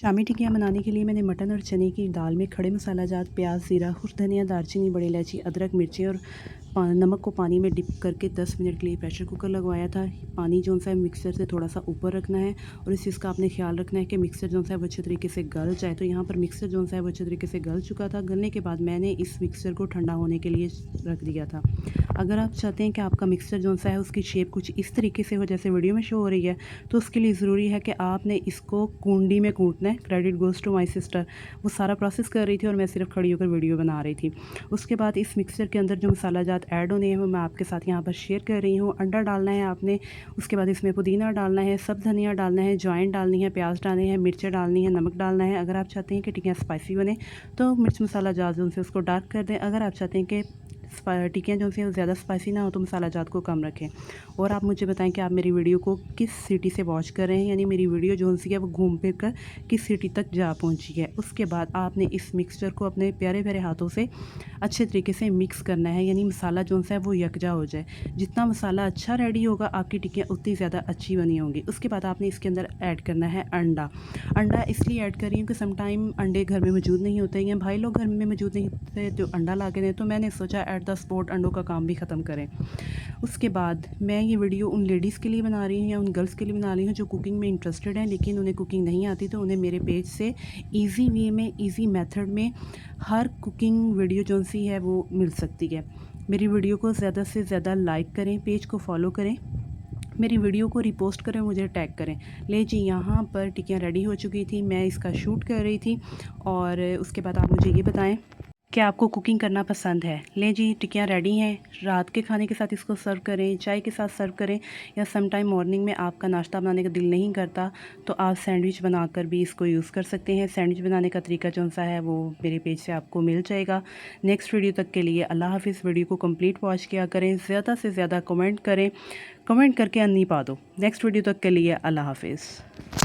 शामी टिक्कियाँ बनाने के लिए मैंने मटन और चने की दाल में खड़े मसाला जात, प्याज, ज़ीरा, खुश्क धनिया, दालचीनी, बड़ी इलायची, अदरक, मिर्ची और नमक को पानी में डिप करके 10 मिनट के लिए प्रेशर कुकर लगवाया था। पानी जो सा है मिक्सर से थोड़ा सा ऊपर रखना है और इस चीज़ का आपने ख्याल रखना है कि मिक्सर जो सा है वो अच्छे तरीके से गल जाए। तो यहाँ पर मिक्सर जो सा है वो अच्छे तरीके से गल चुका था। गलने के बाद मैंने इस मिक्सर को ठंडा होने के लिए रख दिया था। अगर आप चाहते हैं कि आपका मिक्सर जो सा है उसकी शेप कुछ इस तरीके से हो जैसे वीडियो में शो हो रही है, तो उसके लिए ज़रूरी है कि आपने इसको कूंडी में कूटना है। Credit goes to my sister, वो सारा प्रोसेस कर रही थी और मैं सिर्फ खड़ी होकर वीडियो बना रही थी। उसके बाद इस मिक्सर के अंदर जो मसाला जात ऐड होने हैं वो मैं आपके साथ यहाँ पर शेयर कर रही हूँ। अंडा डालना है आपने, उसके बाद इसमें पुदीना डालना है, सब धनिया डालना है, ज्वाइन डालनी है, प्याज डालनी है, मिर्चें डालनी है, नमक डालना है। अगर आप चाहते हैं कि टिक्कियाँ स्पाइसी बने तो मिर्च मसाला जात जो उनसे उसको डार्क कर दें। अगर आप चाहते हैं कि टिक्कियाँ जो सी ज़्यादा स्पाइसी ना हो तो मसाला जात को कम रखें। और आप मुझे बताएं कि आप मेरी वीडियो को किस सिटी से वॉच कर रहे हैं, यानी मेरी वीडियो जो सी है वो घूम फिर कर किस सिटी तक जा पहुंची है। उसके बाद आपने इस मिक्सचर को अपने प्यारे प्यारे हाथों से अच्छे तरीके से मिक्स करना है, यानी मसाला जो सा है वो यकजा हो जाए। जितना मसाला अच्छा रेडी होगा आपकी टिक्कियाँ उतनी ज़्यादा अच्छी बनी होंगी। उसके बाद आपने इसके अंदर ऐड करना है अंडा। अंडा इसलिए ऐड कर रही हूँ कि समटाइम अंडे घर में मौजूद नहीं होते या भाई लोग घर में मौजूद नहीं होते जो अंडा ला के दें, तो मैंने सोचा एट द स्पॉट अंडों का काम भी ख़त्म करें। उसके बाद मैं ये वीडियो उन लेडीज़ के लिए बना रही हूँ या उन गर्ल्स के लिए बना रही हूँ जो कुकिंग में इंटरेस्टेड हैं लेकिन उन्हें कुकिंग नहीं आती, तो उन्हें मेरे पेज से ईज़ी वे में, ईज़ी मेथड में हर कुकिंग वीडियो जो सी है वो मिल सकती है। मेरी वीडियो को ज़्यादा से ज़्यादा लाइक करें, पेज को फॉलो करें, मेरी वीडियो को रिपोस्ट करें, मुझे टैग करें। ले जी, यहाँ पर टिक्कियाँ रेडी हो चुकी थी, मैं इसका शूट कर रही थी। और उसके बाद आप मुझे ये बताएं कि आपको कुकिंग करना पसंद है। ले जी, टिक्कियाँ रेडी हैं। रात के खाने के साथ इसको सर्व करें, चाय के साथ सर्व करें, या सम टाइम मॉर्निंग में आपका नाश्ता बनाने का दिल नहीं करता तो आप सैंडविच बनाकर भी इसको यूज़ कर सकते हैं। सैंडविच बनाने का तरीका जो सा है वो मेरे पेज से आपको मिल जाएगा। नेक्स्ट वीडियो तक के लिए अल्लाह हाफिज़। वीडियो को कंप्लीट वॉच किया करें, ज़्यादा से ज़्यादा कमेंट करें, कमेंट करके अन्नी पा दो। नेक्स्ट वीडियो तक के लिए अल्लाह हाफिज़।